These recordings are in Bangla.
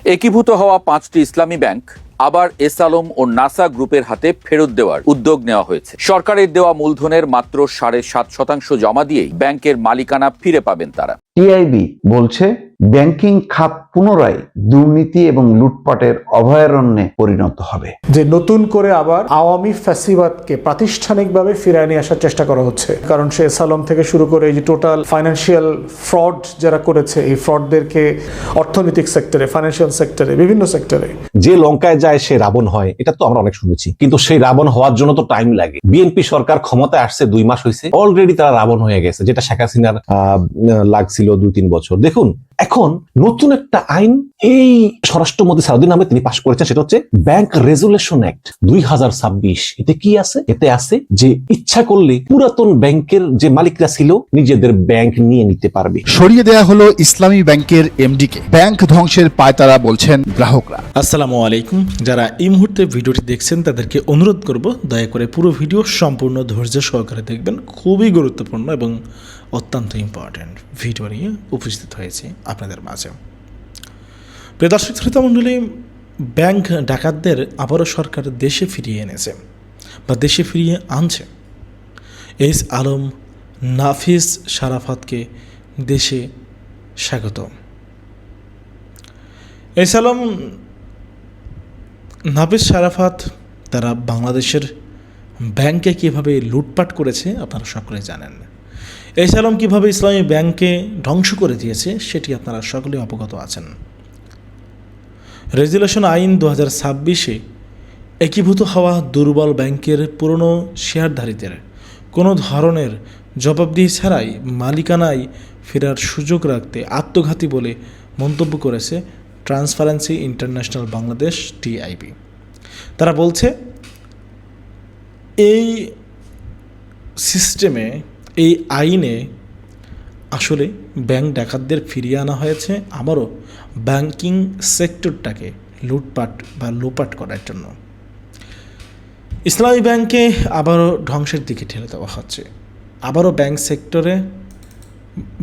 একীভূত হওয়া 5টি ইসলামী ব্যাংক আবার এস আলম ও নাসা গ্রুপের হাতে ফেরত দেওয়ার উদ্যোগ নেওয়া হয়েছে। সরকারের দেওয়া মূলধনের মাত্র 7.5% জমা দিয়েই ব্যাংকের মালিকানা ফিরে পাবেন তারা। টিআইবি বলছে ব্যাংকিং খাত পুনরায় দুর্নীতি এবং লুটপাটের অভয়ারণ্যে পরিণত হবে। যে নতুন করে আবার আওয়ামী ফ্যাসিবাদকে প্রাতিষ্ঠানিকভাবে ফিরিয়ে নিয়ে আসার চেষ্টা করা হচ্ছে, কারণ সে এস আলম থেকে শুরু করে এই যে টোটাল ফাইন্যান্সিয়াল ফ্রড যারা করেছে, এই ফ্রডদেরকে অর্থনৈতিক সেক্টরে, ফাইন্যান্সিয়াল সেক্টরে, বিভিন্ন সেক্টরে যে লঙ্কায় যায় সে রাবণ হয়, এটা তো আমরা অনেক শুনেছি, কিন্তু সেই রাবণ হওয়ার জন্য তো টাইম লাগে। বিএনপি সরকার ক্ষমতায় আসছে 2 মাস হয়েছে, অলরেডি তারা রাবণ হয়ে গেছে, যেটা শেখ হাসিনার লাগছিল 2-3 বছর। দেখুন এখন নতুন একটা আইন এই স্বরাষ্ট্রমন্ত্রী সালাউদ্দিন আহমেদ তিনি পাশ করেছেন, সেটা হচ্ছে ব্যাংক রেজুলেশন অ্যাক্ট 2026। এতে কি আছে? এতে আছে যে ইচ্ছা করলে পুরাতন ব্যাংকের যে মালিকরা ছিল নিজেদের ব্যাংক নিয়ে নিতে পারবে। সরিয়ে দেয়া হলো ইসলামী ব্যাংকের এমডিকে। ব্যাংক ধ্বংসের পায়তারা বলছেন গ্রাহকরা। আসসালামু আলাইকুম। যারা এই মুহূর্তে ভিডিওটি দেখছেন তাদেরকে অনুরোধ করব দয়া করে পুরো ভিডিও সম্পূর্ণ ধৈর্য সহকারে দেখবেন। খুবই গুরুত্বপূর্ণ এবং অত্যন্ত ইম্পর্ট্যান্ট ভিডিও নিয়ে উপস্থিত হয়েছে আপনাদের মাঝে। প্রিয় দর্শক শ্রোতা মণ্ডলী, ব্যাংক ডাকাতদের আবারও সরকার দেশে ফিরিয়ে এনেছে বা দেশে ফিরিয়ে আনছে। এস আলম, নাফিস শারাফতকে দেশে স্বাগত। এস আলম, নাফিস শারাফত তারা বাংলাদেশের ব্যাংকে কীভাবে লুটপাট করেছে আপনারা সকলে জানেন। এস আলম কীভাবে ইসলামী ব্যাংকে ধ্বংস করে দিয়েছে সেটি আপনারা সকলে অবগত আছেন। রেজুলেশন আইন 2026-এ একীভূত হওয়া দুর্বল ব্যাংকের পুরনো শেয়ারধারীদের কোনো ধরনের জবাবদিহি ছাড়াই মালিকানায় ফেরার সুযোগ রাখতে আত্মঘাতী বলে মন্তব্য করেছে ট্রান্সপারেন্সি ইন্টারন্যাশনাল বাংলাদেশ টিআইবি। তারা বলছে এই সিস্টেমে, এই আইনে আসলে ব্যাংক ডাকাতদের ফিরিয়ে আনা হয়েছে আবারও ব্যাংকিং সেক্টরটাকে লুটপাট বা লোপাট করার জন্য। ইসলামী ব্যাংকে আবারও ধ্বংসের দিকে ঠেলে দেওয়া হচ্ছে, আবারও ব্যাংক সেক্টরে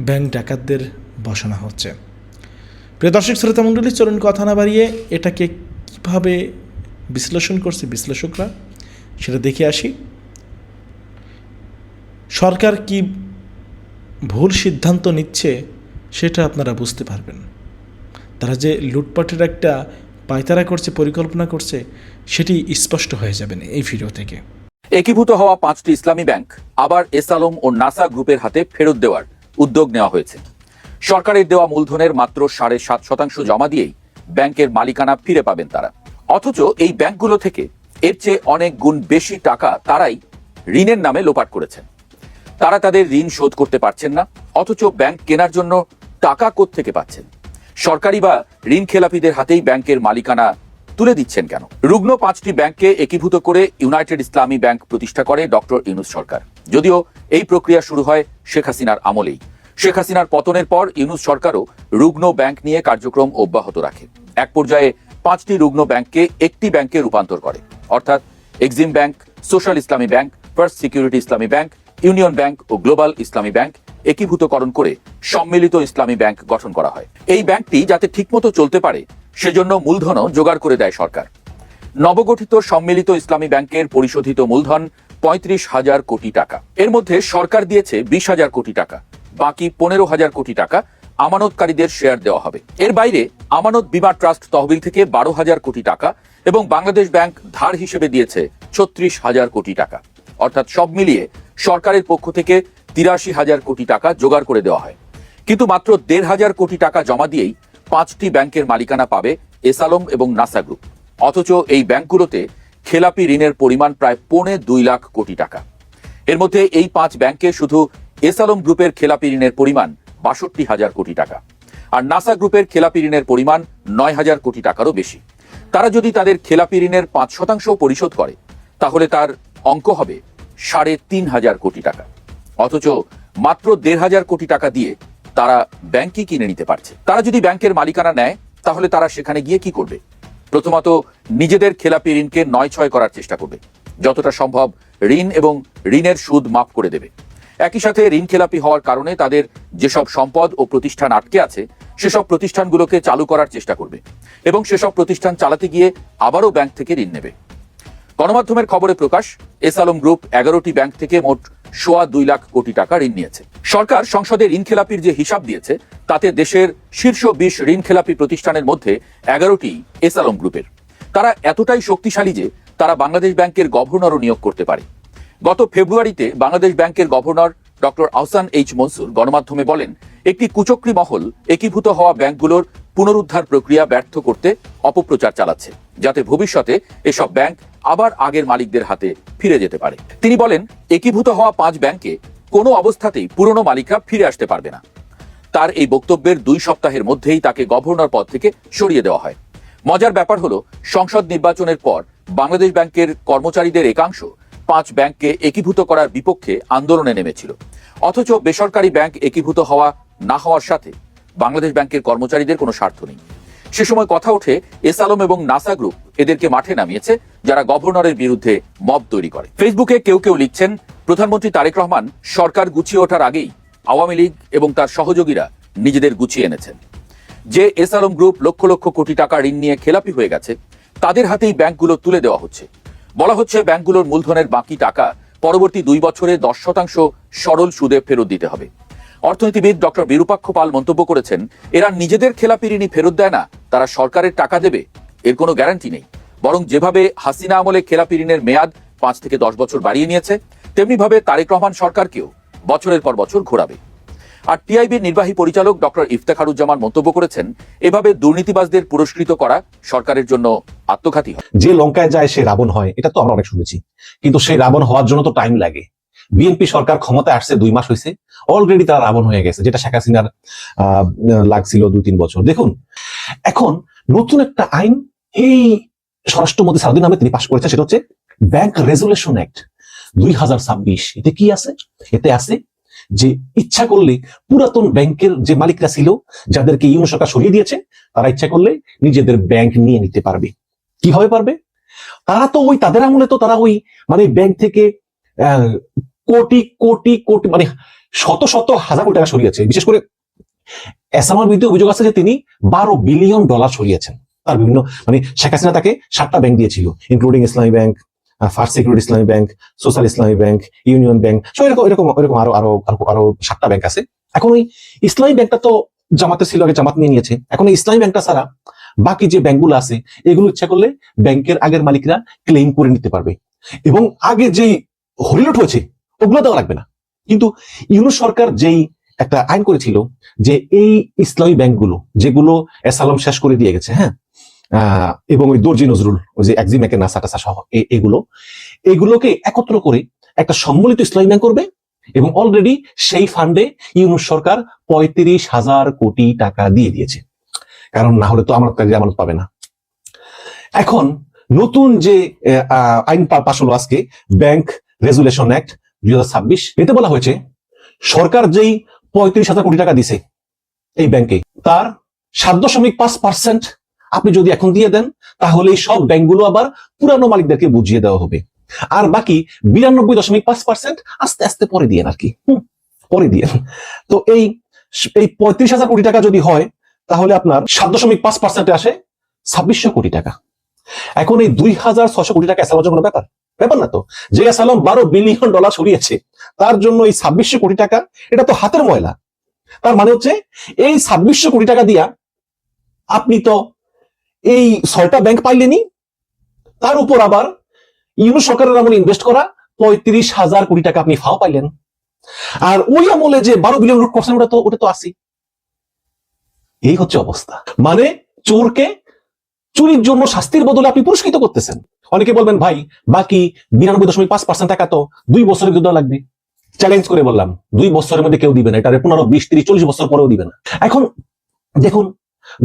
ব্যাংক ডাকাতদের বসানো হচ্ছে। প্রিয় দর্শক শ্রোতা মণ্ডলী, চলুন কথা না বাড়িয়ে এটাকে কীভাবে বিশ্লেষণ করছে বিশ্লেষকরা সেটা দেখে আসি। সরকার কি ভুল সিদ্ধান্ত নিচ্ছে সেটা আপনারা বুঝতে পারবেন। তারা যে লুটপাটের একটা পায়তারা করছে, পরিকল্পনা করছে, সেটি স্পষ্ট হয়ে যাবে এই ভিডিও থেকে। একীভূত হওয়া 5টি ইসলামী ব্যাংক আবার এস আলম ও নাসা গ্রুপের হাতে ফেরত দেওয়ার উদ্যোগ নেওয়া হয়েছে। সরকারের দেওয়া মূলধনের মাত্র 7.5% জমা দিয়েই ব্যাংকের মালিকানা ফিরে পাবেন তারা। অথচ এই ব্যাংকগুলো থেকে এর চেয়ে অনেক গুণ বেশি টাকা তারাই ঋণের নামে লোপাট করেছেন। তারা তাদের ঋণ শোধ করতে পারছেন না, অথচ ব্যাংক কেনার জন্য টাকা কোত্থেকে পাচ্ছেন? সরকারি বা ঋণ খেলাপিদের হাতেই ব্যাংকের মালিকানা তুলে দিচ্ছেন কেন? রুগ্ন 5টি ব্যাংককে একীভূত করে ইউনাইটেড ইসলামী ব্যাংক প্রতিষ্ঠা করে ডক্টর ইউনূস সরকার। যদিও এই প্রক্রিয়া শুরু হয় শেখ হাসিনার আমলেই। শেখ হাসিনার পতনের পর ইউনূস সরকারও রুগ্ন ব্যাংক নিয়ে কার্যক্রম অব্যাহত রাখে। এক পর্যায়ে 5টি রুগ্ন ব্যাংককে একটি ব্যাংকে রূপান্তর করে, অর্থাৎ এক্সিম ব্যাংক, সোশ্যাল ইসলামী ব্যাংক, ফার্স্ট সিকিউরিটি ইসলামী ব্যাংক, ইউনিয়ন ব্যাংক ও গ্লোবাল ইসলামী ব্যাংক একীভূতকরণ করে সম্মিলিত ইসলামী ব্যাংক গঠন করা হয়। এই ব্যাংকটি যাতে ঠিকমতো চলতে পারে সেজন্য মূলধনও জোগাড় করে দেয় সরকার। নবগঠিত সম্মিলিত ইসলামী ব্যাংকের পরিশোধিত মূলধন 35,000 কোটি টাকা। এর মধ্যে সরকার দিয়েছে 20,000 কোটি টাকা, বাকি 15,000 কোটি টাকা আমানতকারীদের শেয়ার দেওয়া হবে। এর বাইরে আমানত বীমা ট্রাস্ট তহবিল থেকে 12,000 কোটি টাকা এবং বাংলাদেশ ব্যাংক ধার হিসেবে দিয়েছে 36,000 কোটি টাকা। অর্থাৎ সব মিলিয়ে সরকারের পক্ষ থেকে 83,000 কোটি টাকা জোগাড় করে দেওয়া হয়। কিন্তু মাত্র 1,500 কোটি টাকা জমা দিয়েই 5টি ব্যাংকের মালিকানা পাবে এস আলম এবং নাসা গ্রুপ। অথচ এই ব্যাংকগুলোতে খেলাপি ঋণের পরিমাণ প্রায় 2.25 লাখ কোটি টাকা। এর মধ্যে এই 5 ব্যাংকে শুধু এস আলম গ্রুপের খেলাপি ঋণের পরিমাণ 62,000 কোটি টাকা, আর নাসা গ্রুপের খেলাপি ঋণের পরিমাণ 9,000 কোটি টাকারও বেশি। তারা যদি তাদের খেলাপি ঋণের 5% পরিশোধ করে তাহলে তার অঙ্ক হবে 3,500 কোটি টাকা। অথচ মাত্র 1,500 কোটি টাকা দিয়ে তারা ব্যাংকই কিনে নিতে পারছে। তারা যদি ব্যাংকের মালিকানা নেয় তাহলে তারা সেখানে গিয়ে কি করবে? প্রথমত নিজেদের খেলাপি ঋণকে 9-6 করার চেষ্টা করবে, যতটা সম্ভব ঋণ এবং ঋণের সুদ মাফ করে দেবে। একই সাথে ঋণ খেলাপি হওয়ার কারণে তাদের যেসব সম্পদ ও প্রতিষ্ঠান আটকে আছে সেসব প্রতিষ্ঠানগুলোকে চালু করার চেষ্টা করবে এবং সেসব প্রতিষ্ঠান চালাতে গিয়ে আবারও ব্যাংক থেকে ঋণ নেবে। গণমাধ্যমের খবরে প্রকাশ, এস আলম গ্রুপ 11টি ব্যাংক থেকে মোট 2.25 লাখ কোটি টাকা ঋণ নিয়েছে। সরকার সংসদে ঋণ খেলাপির যে হিসাব দিয়েছে তাতে দেশের শীর্ষ 20 ঋণ খেলাপি প্রতিষ্ঠানের মধ্যে 11টি এস আলম গ্রুপের। তারা এতটাই শক্তিশালী যে তারা বাংলাদেশ ব্যাংকের গভর্নরও নিয়োগ করতে পারে। গত ফেব্রুয়ারিতে বাংলাদেশ ব্যাংকের governor doctor Ahsan H Mansur গণমাধ্যমে বলেন, একটি কুচক্রী মহল একীভূত হওয়া ব্যাংকগুলোর পুনরুদ্ধার প্রক্রিয়া ব্যর্থ করতে অপপ্রচার চালাচ্ছে, যাতে ভবিষ্যতে এসব ব্যাংক আবার আগের মালিকদের হাতে ফিরে যেতে পারে। তিনি বলেন, একীভূত হওয়া 5 ব্যাংকে কোনো অবস্থাতেই পুরনো মালিকরা ফিরে আসতে পারবে না। তার এই বক্তব্যের 2 সপ্তাহের মধ্যেই তাকে গভর্নর পদ থেকে সরিয়ে দেওয়া হয়। মজার ব্যাপার হলো, সংসদ নির্বাচনের পর বাংলাদেশ ব্যাংকের কর্মচারীদের একাংশ 5 ব্যাংককে একীভূত করার বিপক্ষে আন্দোলনে নেমেছিল। অথচ বেসরকারি ব্যাংক একীভূত হওয়া না হওয়ার সাথে বাংলাদেশ ব্যাংকের কর্মচারীদের কোনো স্বার্থ নেই। সে সময় কথা ওঠে, এস আলম এবং নাসা গ্রুপ এদেরকে মাঠে নামিয়েছে, যারা গভর্নরের বিরুদ্ধে মব তৈরি করে। ফেসবুকে কেউ কেউ লিখছেন, প্রধানমন্ত্রী তারেক রহমান সরকার গুছিয়ে ওঠার আগেই আওয়ামী লীগ এবং তার সহযোগীরা নিজেদের গুছিয়ে এনেছেন। যে এস আলম গ্রুপ লক্ষ লক্ষ কোটি টাকা ঋণ নিয়ে খেলাপি হয়ে গেছে, তাদের হাতেই ব্যাংকগুলো তুলে দেওয়া হচ্ছে। বলা হচ্ছে, ব্যাংকগুলোর মূলধনের বাকি টাকা পরবর্তী 2 বছরে 10% সরল সুদে ফেরত দিতে হবে। অর্থনীতিবিদ ডক্টর বিরূপাক্ষ পাল মন্তব্য করেছেন, এরা নিজেদের খেলাপি ঋণই ফেরত দেয় না, তারা সরকারের টাকা দেবে এর কোনো গ্যারান্টি নেই। বরং যেভাবে হাসিনা আমলে খেলাপি ঋণের মেয়াদ 5 থেকে 10 বছর বাড়িয়ে নিয়েছে, তেমনিভাবে তারেক রহমান সরকারকেও বছরের পর বছর ঘোরাবে। আর টিআইবির নির্বাহী পরিচালক ডক্টর ইফতেখারুজ্জামান মন্তব্য করেছেন, এভাবে দুর্নীতিবাজদের পুরস্কৃত করা সরকারের জন্য আত্মঘাতী হয়। যে লঙ্কায় যায় সে রাবণ হয়, এটা তো আমরা অনেক শুনেছি, কিন্তু সেই রাবণ হওয়ার জন্য তো টাইম লাগে। বিএনপি সরকার ক্ষমতায় আসছে 2 মাস হয়েছে, অলরেডি তারা রাবণ হয়ে গেছে, যেটা শেখ হাসিনার লাগছিল 2-3 বছর। দেখুন, এখন নতুন একটা আইন এই স্বরাষ্ট্রমন্ত্রী সাউদ্দিন আহমেদ তিনি পাশ করেছেন, সেটা হচ্ছে ব্যাংক রেজুলেশন অ্যাক্ট 2026। এতে কি আছে? এতে আছে যে ইচ্ছা করলে পুরাতন ব্যাংকের যে মালিকরা ছিল, যাদেরকে ইউনিয়ন সরকার সরিয়ে দিয়েছে, তারা ইচ্ছা করলে নিজেদের ব্যাংক নিয়ে নিতে পারবে। কিভাবে পারবে? তারা তো তাদের আমলে তো তারা মানে ব্যাংক থেকে কোটি কোটি কোটি মানে শত শত হাজার কোটি টাকা সরিয়েছে। বিশেষ করে এসামার বিরুদ্ধে অভিযোগ আছে যে তিনি $12 বিলিয়ন সরিয়েছেন। তার বিভিন্ন মানে শেখ হাসিনা তাকে 7টা ব্যাংক দিয়েছিল, ইনক্লুডিং ইসলামী ব্যাংক, ফার্স্ট সিকিউরিটি ইসলামী ব্যাংক, সোশ্যাল ইসলামী ব্যাংক, ইউনিয়ন ব্যাংক, সব এরকম আরো 7টা ব্যাংক আছে। এখন ওই ইসলামী ব্যাংকটা তো জামাতে ছিল, আগে জামাত নিয়ে নিয়েছে। এখন এই ইসলামী ব্যাংকটা ছাড়া বাকি যে ব্যাংকগুলো আছে, এগুলো ইচ্ছা করলে ব্যাংকের আগের মালিকরা ক্লেম করে নিতে পারবে, এবং আগে যেই হরিলুট হয়েছে ওগুলো দেওয়া লাগবে না। কিন্তু ইউনিয়ন সরকার যেই একটা আইন করেছিল যে এই ইসলামী ব্যাংকগুলো যেগুলো এস আলম শেষ করে দিয়ে গেছে, হ্যাঁ, এবং ওই দর্জি নজরুল, ওই যে একজিমেকের নাসা টাসা সহ এগুলোকে একত্র করে একটা সম্মিলিত ইসলামী ব্যাংক করবে, এবং অলরেডি সেই ফান্ডে ইউনিয়ন সরকার 35,000 কোটি টাকা দিয়ে দিয়েছে। কারণ না হলে তো আমানতকারী আমানত পাবে না। এখন নতুন যে আইন পাশ হলো আজকে, ব্যাংক রেজুলেশন অ্যাক্ট 2026, এতে বলা হয়েছে সরকার যেই 35,000 কোটি টাকা দিছে এই ব্যাংকে, তার 7.5% আপনি যদি এখন দিয়ে দেন, তাহলে এই সব ব্যাংকগুলো আবার পুরানো মালিকদেরকে বুঝিয়ে দেওয়া হবে। আর বাকি 92.5% আস্তে আস্তে পরে দিয়ে আর কি, পরে দিয়ে। তো এই 35,000 কোটি টাকা যদি হয়, তাহলে আপনার 7.5% আসে 2600 কোটি টাকা। এখন এই 2,600 কোটি টাকা এসালামের কোনো ব্যাপার না তো। যে এসালাম $12 বিলিয়ন সরিয়েছে, তার জন্য এই 2600 কোটি টাকা, এটা তো হাতের ময়লা। তার মানে হচ্ছে এই 2600 কোটি টাকা দিয়া আপনি তো এই 6টা ব্যাংক পাইলেনি, তার উপর আবার ইউনিয়ন সরকারের আমলে ইনভেস্ট করা 35,000 কোটি টাকা আপনি ফাও পাইলেন। আর ওই আমলে যে 12 বিলিয়ন লুট করছেন, ওটা তো আসি। এই হচ্ছে অবস্থা। মানে চোরকে চুরির জন্য শাস্তির বদলে আপনি পুরস্কৃত করতেছেন। অনেকে বলবেন, ভাই বাকি 92.5% টাকা তো 2 বছরের দেওয়া লাগবে। চ্যালেঞ্জ করে বললাম, 2 বছরের মধ্যে কেউ দিবে না, এটা 15, 20, 30, 40 বছর পরেও দিবে না। এখন দেখুন,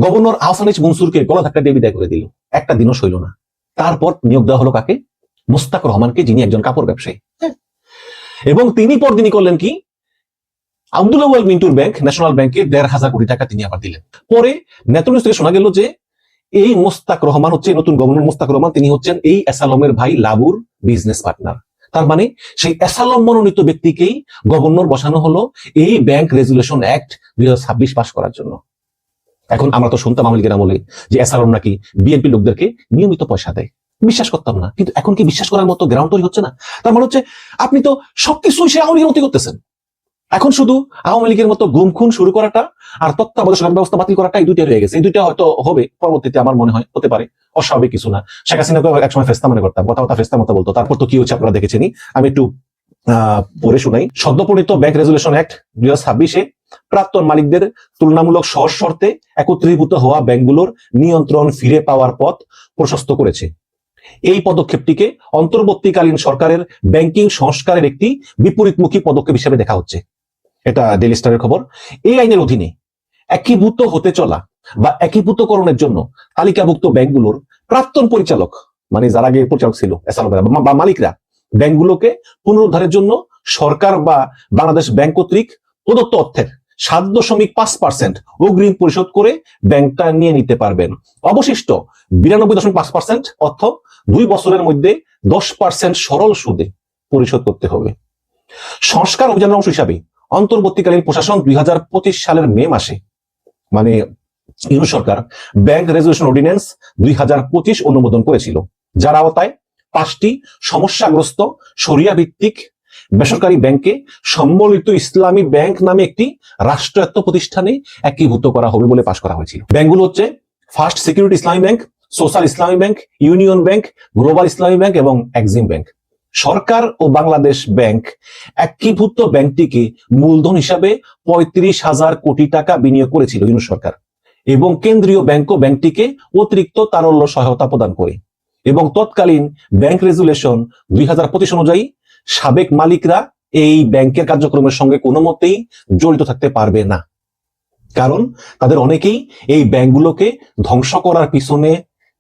গভর্নর আহসান এইচ মনসুরকে গলা ধাক্কা দিয়ে বিদায় করে দিল, একটা দিনও সইল না। তারপর নিয়োগ দেওয়া হলো কাকে? মোস্তাক রহমানকে, যিনি একজন কাপড় ব্যবসায়ী। এবং তিনি পরদিনই করলেন কি, আব্দুল আউয়াল মিন্টুর ব্যাংক, ন্যাশনাল ব্যাংকে 1,500 কোটি টাকা তিনি আবার দিলেন। পরে নেত্রকোনা থেকে শোনা গেল যে এই মোস্তাক রহমান হচ্ছে নতুন গভর্নর মোস্তাক রহমান, তিনি হচ্ছেন এই এসালমের ভাই লাবুর বিজনেস পার্টনার। তার মানে সেই এসালম মনোনীত ব্যক্তিকেই গভর্নর বসানো হলো এই ব্যাংক রেজুলেশন অ্যাক্ট 2026 পাস করার জন্য। এখন আমরা তো শুনতাম আওয়ামী লীগের আমলে যে এসআলম নাকি বিএনপি লোকদেরকে নিয়মিত পয়সা দেয়, বিশ্বাস করতাম না, কিন্তু এখন কি বিশ্বাস করার মতো গ্রাউন্ড তৈরি হচ্ছে না? তার মানে হচ্ছে আপনি তো সবকিছুই সে আওয়ামী লীগের মতো করতেছেন। এখন শুধু আওয়ামী লীগের মতো গুম খুন শুরু করাটা আর তত্ত্বাবধায়ক সরকার ব্যবস্থা বাতিল করাটা, এই দুইটা রয়ে গেছে। এই দুইটা হয়তো হবে পরবর্তীতে, আমার মনে হয় হতে পারে, অস্বাভাবিক কিছু না। শেখ হাসিনাকে একসময় ফেস্তা মনে করতাম, কথাবার্তা ফেস্তা মতো বলতো, তারপর তো কি হচ্ছে আপনারা দেখেছেনই। আমি একটু পড়ে শোনাই। সদ্যপ্রণীত ব্যাংক রেজুলেশন অ্যাক্ট 2026-এ প্রাক্তন মালিকদের তুলনামূলক সহজ শর্তে একত্রীভূত হওয়া ব্যাংকগুলোর নিয়ন্ত্রণ ফিরে পাওয়ার পথ প্রশস্ত করেছে। এই পদক্ষেপটিকে অন্তর্বর্তীকালীন সরকারের ব্যাংকিং সংস্কারের একটি বিপরীতমুখী পদক্ষেপ হিসেবে দেখা হচ্ছে। এটা ডেইলি স্টারের খবর। এই আইনের অধীনে একীভূত হতে চলা বা একীভূতকরণের জন্য তালিকাভুক্ত ব্যাংকগুলোর প্রাক্তন পরিচালক, মানে যারা আগে পরিচালক ছিল বা মালিকরা, ব্যাংকগুলোকে পুনরুদ্ধারের জন্য সরকার বা বাংলাদেশ ব্যাংক কর্তৃক প্রদত্ত অর্থের 7.5% অগ্রিম পরিশোধ করে ব্যাংকটা নিয়ে নিতে পারবেন। অবশিষ্ট 92.5% অর্থ 2 বছরের মধ্যে 10% সরল সুদে পরিশোধ করতে হবে। সংস্কার অভিযানের অংশ হিসাবে অন্তর্বর্তীকালীন প্রশাসন 2025 সালের মে মাসে, মানে ইউনূস সরকার, ব্যাংক রেজুলেশন অর্ডিন্যান্স 2025 অনুমোদন করেছিল, যার আওতায় 5টি সমস্যাগ্রস্ত শরিয়া ভিত্তিক বেসরকারি ব্যাংকে সম্মিলিত ইসলামী ব্যাংক নামে একটি রাষ্ট্রায়ত্ত প্রতিষ্ঠানে একীভূত করা হবে বলে পাশ করা হয়েছিল। ব্যাংকগুলো হচ্ছে ফার্স্ট সিকিউরিটি ইসলামী ব্যাংক, সোশ্যাল ইসলামী ব্যাংক, ইউনিয়ন ব্যাংক, গ্লোবাল ইসলামী ব্যাংক এবং এক্সিম ব্যাংক। সরকার ও বাংলাদেশ ব্যাংক একীভূত ব্যাংকটিকে মূলধন হিসাবে 35,000 কোটি টাকা বিনিয়োগ করেছিল ইউনূস সরকার, এবং কেন্দ্রীয় ব্যাংকও ব্যাংকটিকে অতিরিক্ত তারল্য সহায়তা প্রদান করে। এবং তৎকালীন ব্যাংক রেজুলেশন 2025 অনুযায়ী সাবেক মালিকরা এই ব্যাংকের কার্যক্রমের সঙ্গে কোনো মতেই জড়িত থাকতে পারবে না, কারণ তাদের অনেকেই এই ব্যাংকগুলোকে ধ্বংস করার পিছনে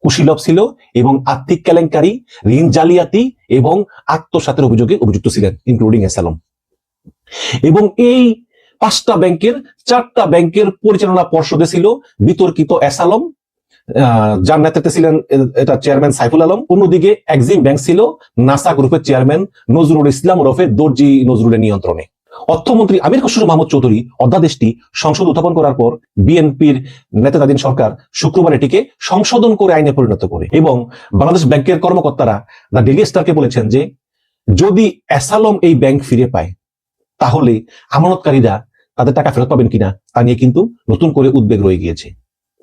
কুশীলব ছিল এবং আর্থিক কেলেঙ্কারি, ঋণ জালিয়াতি এবং আত্মসাতের অভিযোগে অভিযুক্ত ছিলেন, ইনক্লুডিং এসআলম। এবং এই 5টা ব্যাংকের 4টা ব্যাংকের পরিচালনা পর্ষদে ছিল বিতর্কিত এসআলম, যার নেতৃত্বে ছিলেন এটা চেয়ারম্যান সাইফুল আলম। অন্যদিকে এক্সিম ব্যাংক ছিল নাসা গ্রুপের চেয়ারম্যান নজরুল ইসলাম ওরফে দর্জি নজরুলের নিয়ন্ত্রণে। অর্থমন্ত্রী আমির খসরু মাহমুদ চৌধুরী অধ্যাদেশটি সংসদ উত্থাপন করার পর বিএনপির নেতৃত্বাধীন সরকার শুক্রবার এটিকে সংশোধন করে আইনে পরিণত করে, এবং বাংলাদেশ ব্যাংকের কর্মকর্তারা দ্য ডেইলি স্টারকে বলেছেন যে যদি এসআলম এই ব্যাংক ফিরে পায় তাহলে আমানতকারীরা তাদের টাকা ফেরত পাবেন কিনা তা নিয়ে কিন্তু নতুন করে উদ্বেগ রয়ে গিয়েছে।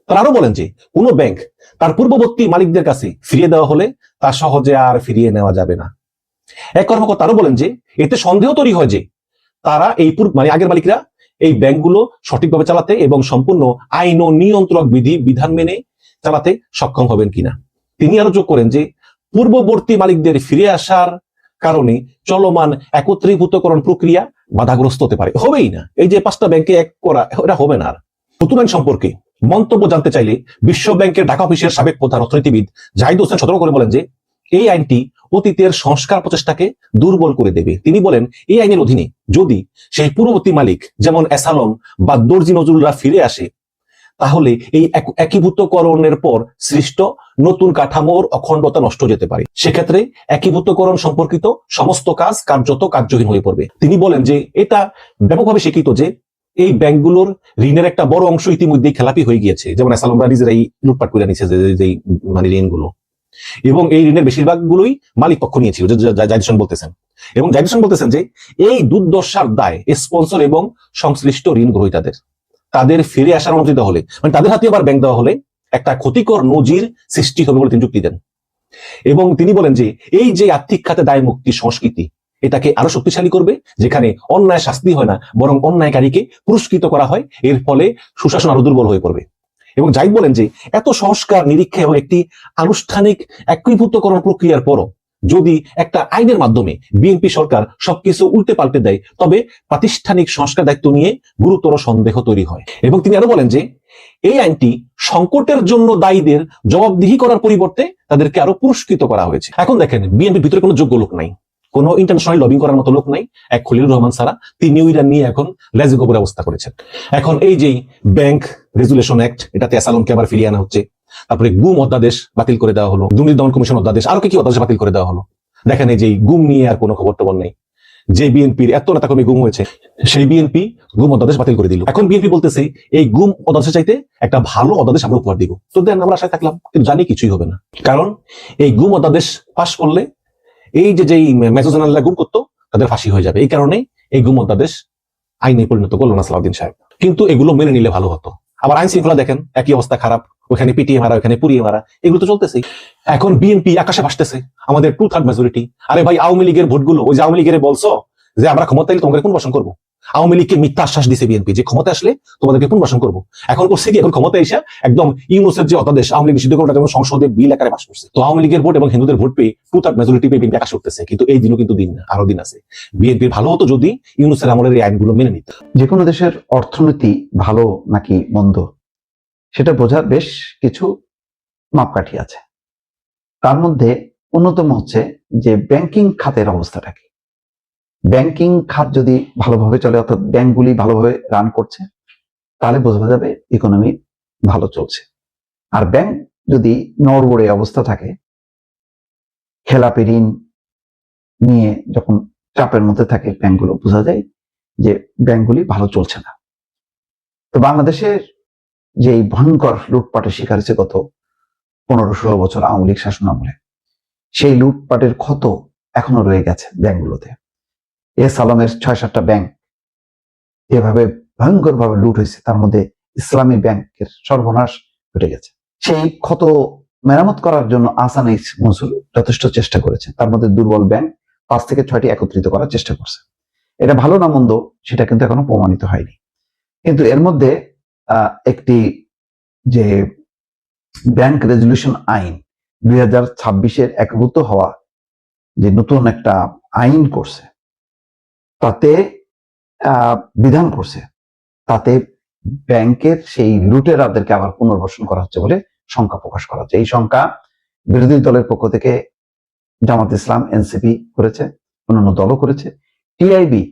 তারা আরো বলেন যে কোন ব্যাংক তার পূর্ববর্তী মালিকদের কাছে ফিরিয়ে দেওয়া হলে তা সহজে আর ফিরিয়ে নেওয়া যাবে না। এক কর্মকর্তা আরো বলেন যে এতে সন্দেহ তৈরি হয় যে তারা এই মানে আগের মালিকরা এই ব্যাংকগুলো সঠিকভাবে চালাতে এবং সম্পূর্ণ আইন ও নিয়ন্ত্রক বিধান মেনে চালাতে সক্ষম হবেন কিনা। তিনি আরো যোগ করেন যে পূর্ববর্তী মালিকদের ফিরে আসার কারণে চলমান একত্রীভূতকরণ প্রক্রিয়া বাধাগ্রস্ত হতে পারে, হবেই না। এই যে 5টা ব্যাংকে এক করা, এটা হবে না। আর নতুন আইন সম্পর্কে মন্তব্য জানতে চাইলে বিশ্ব ব্যাংকের ঢাকা অফিসের সাবেক প্রধান অর্থনীতিবিদ জাহিদ হোসেন সতর্ক করে বলেন যে এই আইনটি অতীতের সংস্কার প্রচেষ্টাকে দুর্বল করে দেবে। তিনি বলেন এই আইনের অধীনে যদি সেই পূর্ববর্তী মালিক যেমন এসআলম বা দর্জি নজরুলরা ফিরে আসে, তাহলে এই একীভূতকরণের পর সৃষ্ট নতুন কাঠামোর অখণ্ডতা নষ্ট যেতে পারে। সেক্ষেত্রে একীভূতকরণ সম্পর্কিত সমস্ত কাজ কার্যত কার্যহীন হয়ে পড়বে। তিনি বলেন যে এটা ব্যাপকভাবে স্বীকৃত যে এই ব্যাংকগুলোর ঋণের একটা বড় অংশ ইতিমধ্যে খেলাপি হয়ে গিয়েছে, যেমন এসআলমরা নিজেরাই লুটপাট করে নিচ্ছে যে মানে ঋণগুলো, এবং এই ঋণের বেশিরভাগগুলোই মালিক পক্ষ নিয়েছিল, জাহিদ হোসেন বলতেছেন। এবং জাহিদ হোসেন বলতেছেন যে এই দুর্দশার দায় স্পন্সর এবং সংশ্লিষ্ট ঋণ গ্রহীতাদের। তাদের ফিরে আসার অনুমতি দেওয়া হলে, মানে তাদের হাতে আবার ব্যাংক দেওয়া হলে একটা ক্ষতিকর নজির সৃষ্টি হবে বলে তিনি যুক্তি দেন। এবং তিনি বলেন যে এই যে আর্থিক খাতে দায় মুক্তি সংস্কৃতি, এটাকে আরো শক্তিশালী করবে, যেখানে অন্যায় শাস্তি হয় না বরং অন্যায়কারীকে পুরস্কৃত করা হয়। এর ফলে সুশাসন আরো দুর্বল হয়ে পড়বে। এবং জাহিদ বলেন যে এত সংস্কার নিরীক্ষা এবং একটি আনুষ্ঠানিক একীভূতকরণ প্রক্রিয়ার পরও যদি একটা আইনের মাধ্যমে বিএনপি সরকার সবকিছু উল্টে পাল্টে দেয়, তবে প্রাতিষ্ঠানিক সংস্কার দায়িত্ব নিয়ে গুরুতর সন্দেহ তৈরি হয়। এবং তিনি আরো বলেন যে এই আইনটি সংকটের জন্য দায়ীদের জবাবদিহি করার পরিবর্তে তাদেরকে আরো পুরস্কৃত করা হয়েছে। এখন দেখেন, বিএনপির ভিতরে কোনো যোগ্য লোক নাই, কোনো ইন্টারন্যাশনাল লবিং করার মতো লোক নাই। এক খলিলুর রহমান সারা, তিনি ইরান নিয়ে এখন লেজে গোবর অবস্থা করেছেন। এখন এই যে ব্যাংক রেজুলেশন অ্যাক্ট, এটাতে এসআলমকে আবার ফিরিয়ে আনা হচ্ছে। তারপরে গুম অধ্যাদেশ বাতিল করে দেওয়া হলো, দুর্নীতি দমন কমিশন অধ্যাদেশ, আরো কি অধ্যাদেশ বাতিল করে দেওয়া হলো। দেখেন এই যে গুম নিয়ে আর কোনো খবর টবর নেই। যে বিএনপির এত নেতাকর্মী গুম হয়েছে, সেই বিএনপি গুম অধ্যাদেশ বাতিল করে দিল। এখন বিএনপি বলতেছে এই গুম অধ্যাদেশের চাইতে একটা ভালো অধ্যাদেশ আমরা উপহার দিব। তো দেন, আমরা আশায় থাকলাম, কিন্তু জানি কিছুই হবে না। কারণ এই গুম অধ্যাদেশ পাশ করলে এই যেই মেজর জেনারেলরা গুম করতো তাদের ফাঁসি হয়ে যাবে। এই কারণে এই গুম অধ্যাদেশ আইনে পরিণত করলো না সালাউদ্দিন সাহেব। কিন্তু এগুলো মেনে নিলে ভালো হতো। আবার আইন শৃঙ্খলা দেখেন, একই অবস্থা খারাপ, ওখানে পিটিয়ে মারা, ওখানে পুড়িয়ে মারা, এগুলো তো চলতেছেই। এখন বিএনপি আকাশে ভাসতেছে আমাদের 2/3 মেজরিটি। আরে ভাই, আওয়ামী লীগের ভোটগুলো, ওই যে আওয়ামী লীগের বলছো যে আমরা ক্ষমতা এলে তোমাদের পুনর্বাসন করবো। আওয়ামী লীগকে মিথ্যা আশ্বাস দিছে বিএনপি যে ক্ষমতা আসলে তোমাদেরকে পুনর্বাসন করবো। এখন করছে কি, এখন ক্ষমতা এসে একদম ইউনূসের যে অধ্যাদেশ আওয়ামী লীগ নিষিদ্ধ করে সংসদে বিল আকারে পাস করছে। তো আওয়ামী লীগের ভোট এবং হিন্দুদের ভোট পেয়ে 2/3 মেজরিটি পেয়ে বিএনপি আকাশ উঠতেছে। কিন্তু এই দিনও কিন্তু দিন না, আরো দিন আছে। বিএনপির ভালো হতো যদি ইউনূসের আমলের এই আইনগুলো মেনে নিত। যে কোনো দেশের অর্থনীতি ভালো নাকি মন্দ সেটা বোঝার বেশ কিছু মাপকাঠি আছে। তার মধ্যে অন্যতম হচ্ছে যে ব্যাংকিং খাতের অবস্থাটা কি। ব্যাংকিং খাত যদি ভালোভাবে চলে, অর্থাৎ ব্যাংকগুলি ভালোভাবে রান করছে, তাহলে বোঝা যাবে ইকোনমি ভালো চলছে। আর ব্যাংক যদি নড়বড়ে অবস্থা থাকে, খেলাপি ঋণ নিয়ে যখন চাপের মধ্যে থাকে ব্যাংকগুলো, বোঝা যায় যে ব্যাংকগুলি ভালো চলছে না। তো বাংলাদেশের যে ভয়ঙ্কর লুটপাটের শিকার হয়েছে গত 15-16 বছর আওয়ামী লীগ শাসন আমলে, সেই লুটপাটের ক্ষত এখনো রয়ে গেছে ব্যাংকগুলোতে। এস আলমের 6-7টা ব্যাংক এভাবে ভয়ঙ্কর ভাবে লুট হয়েছে, তার মধ্যে ইসলামী ব্যাংকের সর্বনাশ ঘটে গেছে। সেই ক্ষত মেরামত করার জন্য আসানিস মনসুর যথেষ্ট চেষ্টা করেছে। তার মধ্যে দুর্বল ব্যাংক 5 থেকে 6টি একত্রিত করার চেষ্টা করছে। এটা ভালো না মন্দ সেটা কিন্তু এখনো প্রমাণিত হয়নি। কিন্তু এর মধ্যে একটি যে ব্যাংক রেজুলেশন আইন 2026-এর একভূত হওয়া যে নতুন একটা আইন করছে, তাতে বিধান করছে, তাতে ব্যাংকের সেই লুটেরাদেরকে আবার পুনর্বাসন করা হচ্ছে বলে শঙ্কা প্রকাশ করা হচ্ছে। এই শঙ্কা বিরোধী দলের পক্ষ থেকে জামাত ইসলাম, এনসিপি করেছে, অন্যান্য দলও করেছে। টিআইবি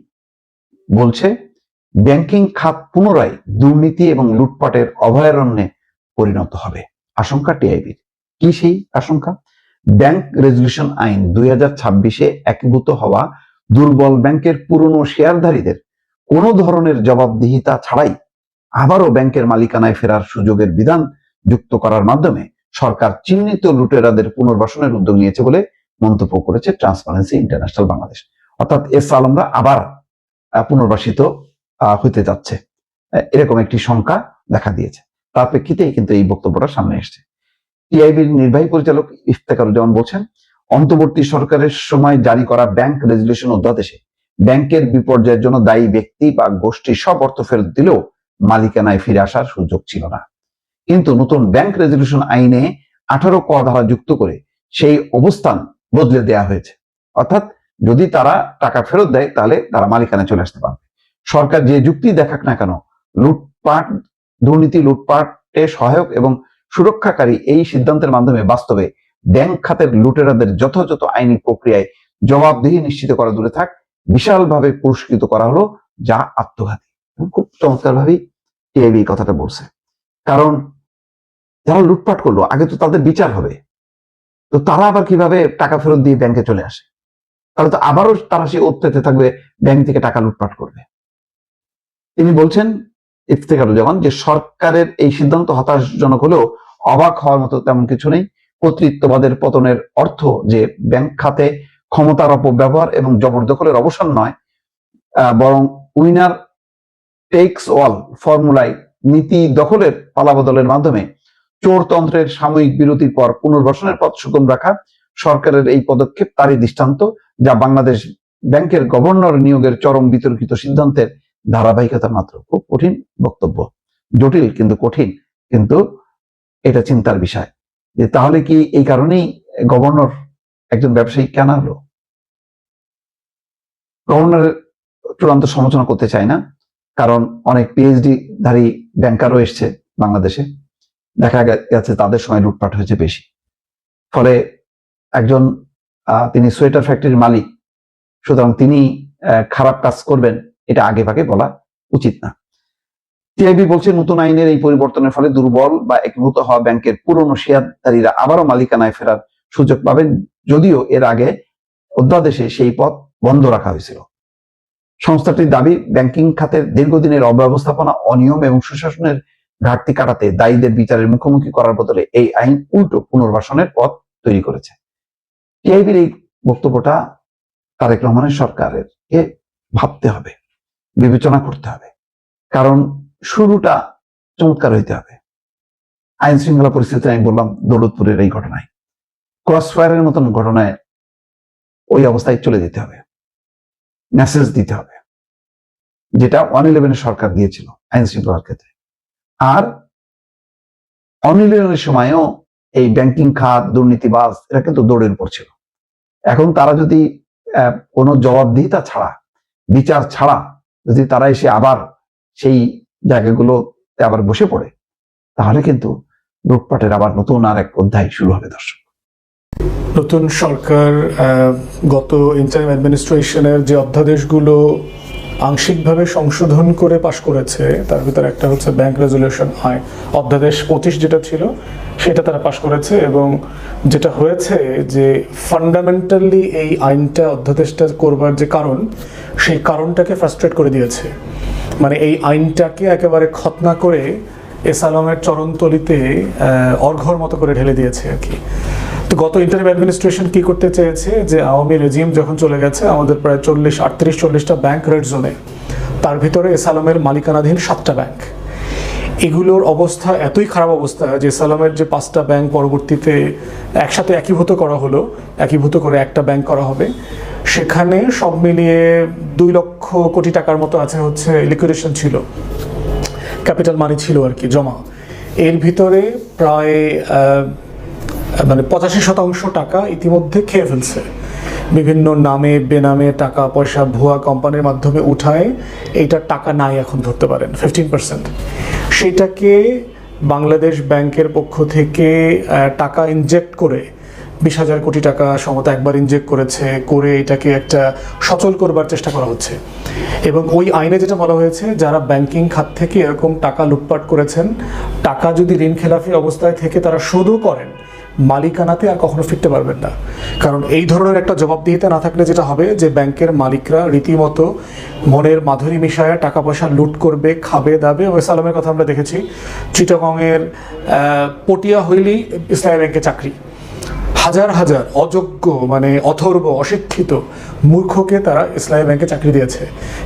বলছে ব্যাংকিং খাত পুনরায় দুর্নীতি এবং লুটপাটের অভয়ারণ্যে পরিণত হবে। আশঙ্কা টিআইবির। কি সেই আশঙ্কা? ব্যাংক রেজুলেশন আইন 2026-এ একীভূত হওয়া দুর্বল ব্যাংকের পুরনো শেয়ারধারীদের কোনো ধরনের জবাবদিহিতা ছাড়াই আবারও ব্যাংকের মালিকানায় ফেরার সুযোগের বিধান যুক্ত করার মাধ্যমে সরকার চিহ্নিত লুটেরাদের পুনর্বাসনের উদ্যোগ নিয়েছে বলে মন্তব্য করেছে ট্রান্সপারেন্সি ইন্টারন্যাশনাল বাংলাদেশ। অর্থাৎ এস আলমরা আবার পুনর্বাসিত হইতে যাচ্ছে, এরকম একটি শঙ্কা দেখা দিয়েছে। তার প্রেক্ষিতেই কিন্তু এই বক্তব্যটা সামনে এসছে। টিআইবির নির্বাহী পরিচালক ইফতেখারুজ্জামান বলছেন, অন্তর্বর্তী সরকারের সময় জারি করা ব্যাংক রেজুলেশন অধ্যাদেশে ব্যাংকের বিপর্যয়ের জন্য দায়ী ব্যক্তি বা গোষ্ঠী সব অর্থ ফেরত দিলেও মালিকানায় ফিরে আসার সুযোগ ছিল না। কিন্তু নতুন ব্যাংক রেজুলেশন আইনে 18 ক ধারা যুক্ত করে সেই অবস্থান বদলে দেয়া হয়েছে। অর্থাৎ যদি তারা টাকা ফেরত দেয় তাহলে তারা মালিকানায় চলে আসতে পারবে। সরকার যে যুক্তি দেখাক না কেন, লুটপাট, দুর্নীতি, লুটপাটে সহায়ক এবং সুরক্ষাকারী এই সিদ্ধান্তের মাধ্যমে বাস্তবে ব্যাংক খাতের লুটেরাদের যথাযথ আইনি প্রক্রিয়ায় জবাবদিহি নিশ্চিত করা দূরে থাক, বিশালভাবে পুরস্কৃত করা হলো, যা আত্মঘাতী। খুব চমৎকার ভাবেই টিআইবি কথাটা বলছে। কারণ যারা লুটপাট করলো আগে তো তাদের বিচার হবে, তো তারা আবার কিভাবে টাকা ফেরত দিয়ে ব্যাংকে চলে আসে? তাহলে তো আবারও তারা সে পেতে থাকবে, ব্যাংক থেকে টাকা লুটপাট করবে। তিনি বলছেন ইফতেখারুজ্জামান যে সরকারের এই সিদ্ধান্ত হতাশাজনক হলেও অবাক হওয়ার মতো তেমন কিছু নেই। কর্তৃত্ববাদের পতনের অর্থ যে ব্যাংক খাতে ক্ষমতার অপব্যবহার এবং জবরদখলের অবসান নয়, বরং উইনার টেকস অল ফর্মুলায় নীতি দখলের পালাবদলের মাধ্যমে চোরতন্ত্রের সাময়িক বিরতির পর পুনর্বাসনের পথ সুগম রাখা সরকারের এই পদক্ষেপ তারই দৃষ্টান্ত, যা বাংলাদেশ ব্যাংকের গভর্নর নিয়োগের চরম বিতর্কিত সিদ্ধান্তের ধারাবাহিকতা মাত্র। খুব কঠিন বক্তব্য, জটিল কিন্তু কঠিন, কিন্তু এটা চিন্তার বিষয় যে তাহলে কি এই কারণেই গভর্নর একজন ব্যবসায়ী কেন হলো? গভর্নরের চূড়ান্ত সমালোচনা করতে চাই না, কারণ অনেক পিএইচডি ধারী ব্যাংকারও এসছে বাংলাদেশে, দেখা গেছে তাদের সময় লুটপাট হয়েছে বেশি। ফলে একজন তিনি সোয়েটার ফ্যাক্টরির মালিক, সুতরাং তিনি খারাপ কাজ করবেন এটা আগে ভাগে বলা উচিত না। টিআইবি বলছে নতুন আইনের এই পরিবর্তনের ফলে দুর্বল বা একীভূত হওয়া ব্যাংকের পুরনো শেয়ারধারীরা আবারও মালিকানায় ফেরার সুযোগ পাবেন, যদিও এর আগে অধ্যাদেশে সেই পথ বন্ধ রাখা হয়েছিল। সংস্থাটির দাবি, ব্যাংকিং খাতের দীর্ঘদিনের অব্যবস্থাপনা, অনিয়ম এবং সুশাসনের ঘাটতি কাটাতে দায়ীদের বিচারের মুখোমুখি করার বদলে এই আইন উল্টো পুনর্বাসনের পথ তৈরি করেছে। টিআইবির এই বক্তব্যটা তারেক রহমানের সরকারের ভাবতে হবে, বিবেচনা করতে হবে, কারণ শুরুটা চমৎকার হইতে হবে। আইন শৃঙ্খলা পরিস্থিতি আমি বললাম দৌলতপুরের এই ঘটনায়, ক্রস ফায়ারের মতন ঘটনায় ওই অবস্থায় চলে যেতে হবে, মেসেজ দিতে হবে, যেটা 111 সরকার দিয়েছিল আইন শৃঙ্খলার ক্ষেত্রে। আর 111 সময়ও এই ব্যাংকিং খাত, দুর্নীতিবাজ এরা কিন্তু দৌড়ের উপর ছিল। এখন তারা যদি কোনো জবাবদিহিতা ছাড়া, বিচার ছাড়া যদি তারা এসে আবার সেই জায়গাগুলোতে আবার বসে পড়ে, তাহলে কিন্তু লুটপাটের আবার নতুন আর এক অধ্যায় শুরু হবে। দর্শক, নতুন সরকার গত ইন্টারিম অ্যাডমিনিস্ট্রেশনের যে অধ্যাদেশগুলো আংশিকভাবে সংশোধন করে পাশ করেছে, তার ভিতরে একটা হচ্ছে ব্যাংক রেজুলেশন আইন অধ্যাদেশ 25 যেটা ছিল সেটা তারা পাশ করেছে। এবং যেটা হয়েছে যে ফান্ডামেন্টালি এই আইনটা, অধ্যাদেশটা করবার যে কারণ, সেই কারণটাকে ফ্রাস্ট্রেট করে দিয়েছে। মানে এই আইনটাকে একেবারে খতনা করে এস আলমের চরণতলিতে অর্ঘর মতো করে ঢেলে দিয়েছে আর কি। তো গত ইন্টারিম অ্যাডমিনিস্ট্রেশন কি করতে চেয়েছে, যে আওয়ামী রেজিম যখন চলে গেছে, আমাদের প্রায় 38-40টা ব্যাংক রেড জোনে, তার ভিতরে এস আলমের মালিকানাধীন 7টা ব্যাংক। এগুলোর অবস্থা এতই খারাপ অবস্থা যে এস আলমের যে 5টা ব্যাংক পরবর্তীতে একসাথে একীভূত করা হলো, একীভূত করে একটা ব্যাংক করা হবে, সেখানে সব মিলিয়ে 2 লক্ষ কোটি টাকার মতো আছে হচ্ছে লিকুইডেশন ছিল, ক্যাপিটাল মানি ছিল আর কি জমা। এর ভিতরে প্রায় 85% টাকা ইতিমধ্যে খেয়ে ফেলছে, বিভিন্ন নামে বেনামে টাকা পয়সা ভুয়া কোম্পানির মাধ্যমে উঠায়। এইটার টাকা নাই এখন ধরতে পারেন 15%। সেটাকে বাংলাদেশ ব্যাংকের পক্ষ থেকে টাকা ইনজেক্ট করে 20,000 কোটি টাকা সমত একবার ইনজেক্ট করেছে, করে এটাকে একটা সচল করবার চেষ্টা করা হচ্ছে। এবং ওই আইনে যেটা বলা হয়েছে, যারা ব্যাংকিং খাত থেকে এরকম টাকা লুটপাট করেছেন, টাকা যদি ঋণ খেলাফি অবস্থায় থেকে তারা শোধও করেন, মালিকানাতে আর কখনো ফিরতে পারবেন না। কারণ এই ধরনের একটা জবাবদিহিতা না থাকলে যেটা হবে, যে ব্যাংকের মালিকরা রীতিমতো মনের মাধুরী মিশায়া টাকা পয়সা লুট করবে, খাবে দাবে। ওয়েস আলমের কথা আমরা দেখেছি, চিটাগংয়ের পটিয়া হইলি ইসলামী ব্যাংকে চাকরি, হাজার হাজার অযোগ্য মানে অথর্ব অশিক্ষিত মূর্খকে তারা ইসলামী ব্যাংকে চাকরি দিয়েছে।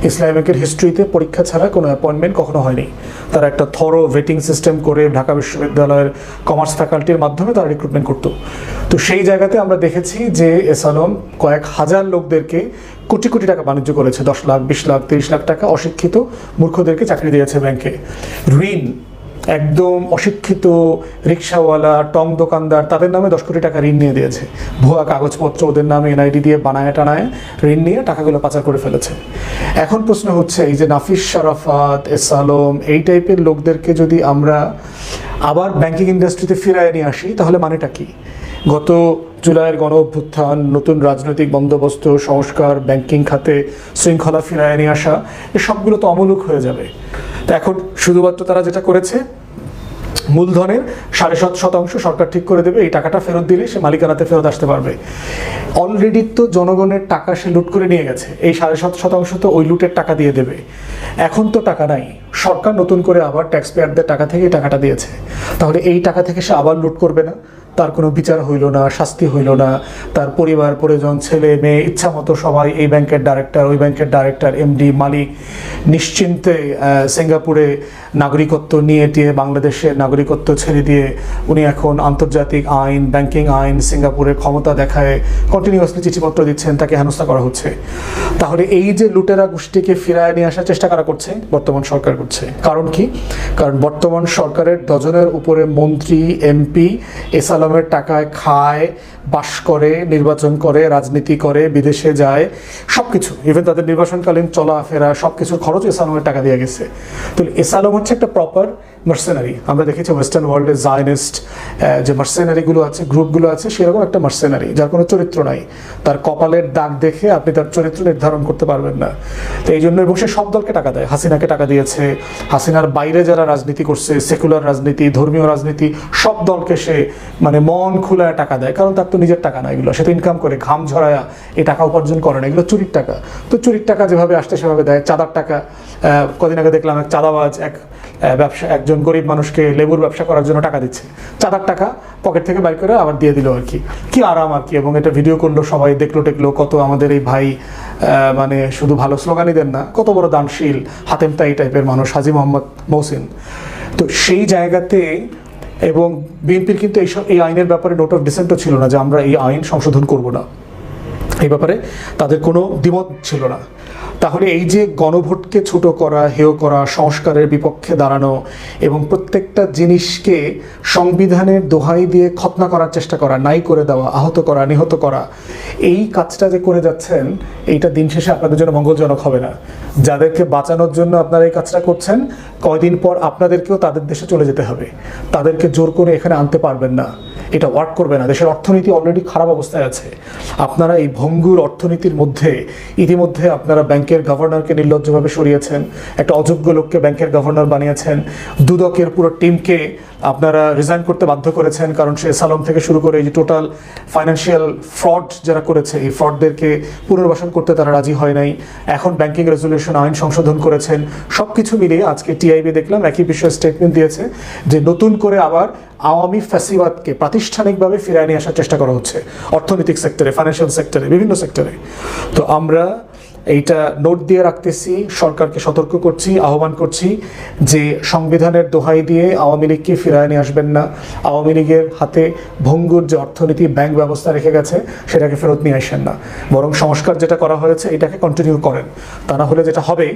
ইসলামী ব্যাংকের হিস্ট্রিতে পরীক্ষা ছাড়া কোনো অ্যাপয়েন্টমেন্ট কখনো হয়নি। তারা একটা থরো ভেটিং সিস্টেম করে ঢাকা বিশ্ববিদ্যালয়ের কমার্স ফ্যাকাল্টির মাধ্যমে তারা রিক্রুটমেন্ট করতো। তো সেই জায়গাতে আমরা দেখেছি যে এস আলম কয়েক হাজার লোকদেরকে কোটি কোটি টাকা বাণিজ্য করেছে, 10 লাখ 20 লাখ 30 লাখ টাকা অশিক্ষিত মূর্খদেরকে চাকরি দিয়েছে ব্যাংকে। ঋণ একদম অশিক্ষিত রিক্সাওয়ালা, টং দোকানদার, তাদের নামে 10 কোটি টাকা ঋণ নিয়ে দিয়েছে। ভুয়া কাগজপত্র ওদের নামে এনআইডি দিয়ে বানায় টানায় ঋণ নিয়ে টাকাগুলো পাচার করে ফেলেছে। এখন প্রশ্ন হচ্ছে, এই যে নাফিস শারাফাত, এস আলম, এই টাইপের লোকদেরকে যদি আমরা আবার ব্যাংকিং ইন্ডাস্ট্রিতে ফিরায় নিয়ে আসি, তাহলে মানেটা কি? গত জুলাইয়ের গণ অভ্যুত্থান, নতুন রাজনৈতিক বন্দোবস্ত, সংস্কার, ব্যাংকিং খাতে শৃঙ্খলা ফিরায় নিয়ে আসা, এই সবগুলো তো অমূলক হয়ে যাবে। তো এখন শুধুমাত্র তারা যেটা করেছে, মূলধনের 7.5% সরকার ঠিক করে দেবে, এই টাকাটা ফেরত দিলে সে মালিকানাতে ফেরত আসতে পারবে। অলরেডি তো জনগণের টাকা সে লুট করে নিয়ে গেছে, এই 7.5% তো ওই লুটের টাকা দিয়ে দেবে। এখন তো টাকা নাই, সরকার নতুন করে আবার ট্যাক্স পেয়ারদের টাকা থেকে এই টাকাটা দিয়েছে, তাহলে এই টাকা থেকে সে আবার লুট করবে না? তার কোনো বিচার হইল না, শাস্তি হইল না, তার পরিবার পরিজন, ছেলে মেয়ে ইচ্ছা মতো সবাই এই ব্যাংকের ডাইরেক্টর, ওই ব্যাংকের ডাইরেক্টর, এমডি, মালিক নিশ্চিন্তে সিঙ্গাপুরে নাগরিকত্ব নিয়ে টিয়ে বাংলাদেশের নাগরিকত্ব ছেড়ে দিয়ে উনি এখন আন্তর্জাতিক আইন, ব্যাংকিং আইন, সিঙ্গাপুরের ক্ষমতা দেখায় কন্টিনিউয়াসলি চিঠিপত্র দিচ্ছেন, তাকে হেনস্থা করা হচ্ছে। তাহলে এই যে লুটেরা গোষ্ঠীকে ফিরায় নিয়ে আসার চেষ্টা করা করছে বর্তমান সরকার করছে। কারণ কি? কারণ বর্তমান সরকারের ডজনের উপরে মন্ত্রী, এমপি এস আলমের টাকায় খায়, বাস করে, নির্বাচন করে, রাজনীতি করে, বিদেশে যায়, সবকিছু, ইভেন তাদের নির্বাচনকালীন চলাফেরা সবকিছুর খরচ এস আলমের টাকা দিয়ে গেছে। তো এস আলম হচ্ছে একটা প্রপার মার্সেনারি। আমরা দেখেছি ওয়েস্টার্ন ওয়ার্ল্ডে জায়নিস্ট যে মার্সেনারিগুলো আছে, গ্রুপগুলো আছে, সেরকম একটা মার্সেনারি যার কোনো চরিত্র নাই। তার কপালের দাগ দেখে আপনি তার চরিত্র নির্ধারণ করতে পারবেন না। তো এই জন্য বসে সব দলকে টাকা দেয়। হাসিনাকে টাকা দিয়েছে, হাসিনার বাইরে যারা রাজনীতি করছে, সেকুলার রাজনীতি, ধর্মীয় রাজনীতি, সব দলকে সে মানে মন খুলায় টাকা দেয়, কারণ তার তো নিজের টাকা না এগুলো, সে তো ইনকাম করে ঘাম ঝরায়া এই টাকা উপার্জন করে না, এগুলো চুরির টাকা। তো চুরির টাকা যেভাবে আসতে সেভাবে দেয়। চাঁদার টাকা, কদিন আগে দেখলাম এক চাঁদাবাজ একজন গরিব মানুষকে লেবুর ব্যবসা করার জন্য টাকা দিচ্ছে, চাঁদার টাকা পকেট থেকে বাইর করে আবার দিয়ে দিল আর কি। কি আরাম আর কি। এবং এটা ভিডিও করলো, সবাই দেখলো টেকলো, কত আমাদের এই ভাই মানে শুধু ভালো স্লোগানই দেন না, কত বড় দানশীল হাতেম তাই টাইপের মানুষ হাজী মোহাম্মদ মহসিন। তো সেই জায়গাতে এবং বিএনপির কিন্তু এই আইনের ব্যাপারে নোট অফ ডিসেন্টও ছিল না যে আমরা এই আইন সংশোধন করব না, এই ব্যাপারে তাদের কোনো দ্বিমত ছিল না। তাহলে এই যে গণভোটকে ছোট করা, হেয় করা, সংস্কারের বিপক্ষে দাঁড়ানো এবং প্রত্যেকটা জিনিসকে সংবিধানের দোহাই দিয়ে খতনা করার চেষ্টা করা, নাই করে দেওয়া, আহত করা, নিহত করা, এই কাজটা যে করে যাচ্ছেন, এইটা দিন শেষে আপনাদের জন্য মঙ্গলজনক হবে না। যাদেরকে বাঁচানোর জন্য আপনারা এই কাজটা করছেন, কয়দিন পর আপনাদেরকেও তাদের দেশে চলে যেতে হবে, তাদেরকে জোর করে এখানে আনতে পারবেন না, এটা ওয়ার্ক করবে না। দেশের অর্থনীতি অলরেডি খারাপ অবস্থায় আছে। আপনারা এই ভঙ্গুর অর্থনীতির মধ্যে ইতিমধ্যে আপনারা ব্যাংকের গভর্নরকে নির্লজ্জভাবে সরিয়েছেন, একটা অযোগ্য লোককে ব্যাংকের গভর্নর বানিয়েছেন, দুদকের পুরো টিমকে আপনারা রিজাইন করতে বাধ্য করেছেন, কারণ সে সালম থেকে শুরু করে এই যে টোটাল ফাইন্যান্সিয়াল ফ্রড যারা করেছে, এই ফ্রডদেরকে পুনর্বাসন করতে তারা রাজি হয় নাই। এখন ব্যাংকিং রেজুলেশন আইন সংশোধন করেছেন। সব কিছু মিলিয়ে আজকে টিআইবি দেখলাম একই বিষয়ে স্টেটমেন্ট দিয়েছে যে নতুন করে আবার আওয়ামী ফ্যাসিবাদকে প্রাতিষ্ঠানিকভাবে ফিরিয়ে নিয়ে আসার চেষ্টা করা হচ্ছে অর্থনৈতিক সেক্টরে, ফাইন্যান্সিয়াল সেক্টরে, বিভিন্ন সেক্টরে। তো আমরা এইটা নোট দিয়ে রাখতেছি, সরকারকে সতর্ক করছি, আহ্বান করছি যে সংবিধানের দোহাই দিয়ে আওয়ামী লীগকে ফিরিয়ে নিয়ে আসবেন না। আওয়ামী লীগের হাতে ভঙ্গুর যে অর্থনীতি, ব্যাংক ব্যবস্থা রেখে গেছে, সেটাকে ফেরত নিয়ে আসেন না, বরং সংস্কার যেটা করা হয়েছে এটাকে কন্টিনিউ করেন। তা না হলে যেটা হবে,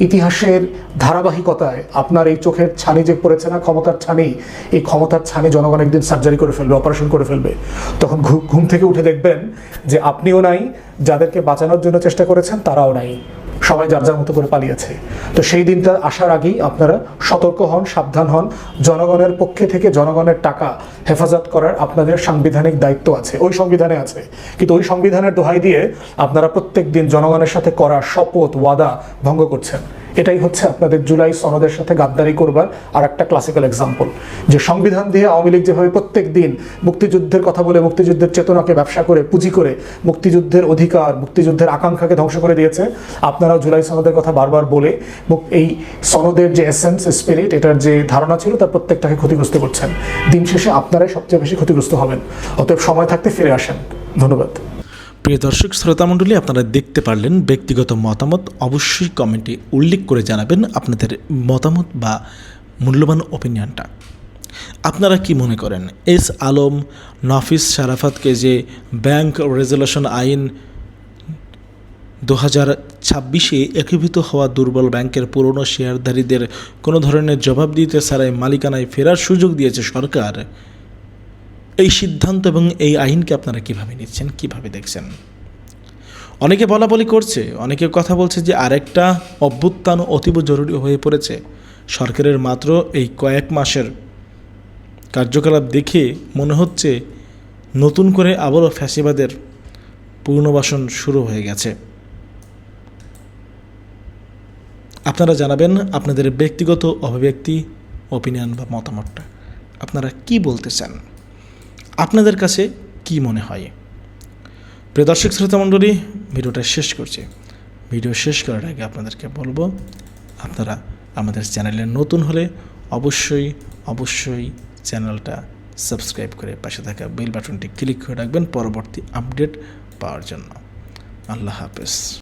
ইতিহাসের ধারাবাহিকতায় আপনার এই চোখের ছানি যে পড়েছে না, ক্ষমতার ছানি, এই ক্ষমতার ছানি জনগণ একদিন সার্জারি করে ফেলবে, অপারেশন করে ফেলবে। তখন ঘুম থেকে উঠে দেখবেন যে আপনিও নাই, যাদেরকে বাঁচানোর জন্য চেষ্টা করেছেন তারাও নাই, সবাই যার যার মতো করে পালিয়েছে। তো সেই দিনটা আসার আগেই আপনারা সতর্ক হন, সাবধান হন। জনগণের পক্ষে থেকে জনগণের টাকা হেফাজত করার আপনাদের সাংবিধানিক দায়িত্ব আছে, ওই সংবিধানে আছে। কিন্তু ওই সংবিধানের দোহাই দিয়ে আপনারা প্রত্যেক দিন জনগণের সাথে করা শপথ, ওয়াদা ভঙ্গ করছেন। এটাই হচ্ছে আপনাদের জুলাই সনদের সাথে গাদ্দারি করবার আর একটা ক্লাসিক্যাল এক্সাম্পল। যে সংবিধান দিয়ে আওয়ামী লীগ যেভাবে প্রত্যেক দিন মুক্তিযুদ্ধের কথা বলে, মুক্তিযুদ্ধের চেতনাকে ব্যবসা করে, পুঁজি করে মুক্তিযুদ্ধের অধিকার, মুক্তিযুদ্ধের আকাঙ্ক্ষাকে ধ্বংস করে দিয়েছে, আপনারাও জুলাই সনদের কথা বারবার বলে এই সনদের যে এসেন্স, স্পিরিট, এটার যে ধারণা ছিল তার প্রত্যেকটাকে ক্ষতিগ্রস্ত করছেন। দিন শেষে আপনারাই সবচেয়ে বেশি ক্ষতিগ্রস্ত হবেন। অতএব সময় থাকতে ফিরে আসেন। ধন্যবাদ। প্রিয় দর্শক শ্রোতামণ্ডলী, আপনারা দেখতে পারলেন ব্যক্তিগত মতামত অবশ্যই কমেন্টে উল্লেখ করে জানাবেন আপনাদের মতামত বা মূল্যবান ওপিনিয়নটা। আপনারা কি মনে করেন এস আলম, নাফিস শারাফাতকে যে ব্যাংক রেজুলেশন আইন 2026-এ একীভূত হওয়া দুর্বল ব্যাংকের পুরনো শেয়ারধারীদের কোনো ধরনের জবাব দিতে ছাড়াই মালিকানায় ফেরার সুযোগ দিয়েছে সরকার, এই সিদ্ধান্ত এবং এই আইনকে আপনারা কিভাবে নিচ্ছেন, কিভাবে দেখছেন? অনেকে বলাবলি করছে, অনেকে কথা বলছে যে আরেকটা অভ্যুত্থান অতীব জরুরি হয়ে পড়েছে। সরকারের মাত্র এই কয়েক মাসের কার্যকলাপ দেখে মনে হচ্ছে নতুন করে আবারও ফ্যাসিবাদের পুনর্বাসন শুরু হয়ে গেছে। আপনারা জানাবেন আপনাদের ব্যক্তিগত অভিব্যক্তি, ওপিনিয়ন বা মতামতটা। আপনারা কি বলতে চান, আপনাদের কাছে কি মনে হয়? প্রিয় দর্শক শ্রোতামণ্ডলী, ভিডিওটা শেষ করছি। ভিডিও শেষ করার আগে আপনাদেরকে বলবো, আপনারা আমাদের চ্যানেলে নতুন হলে অবশ্যই চ্যানেলটা সাবস্ক্রাইব করে পাশে থাকা বেল বাটনটি ক্লিক করে রাখবেন পরবর্তী আপডেট পাওয়ার জন্য। আল্লাহ হাফেজ।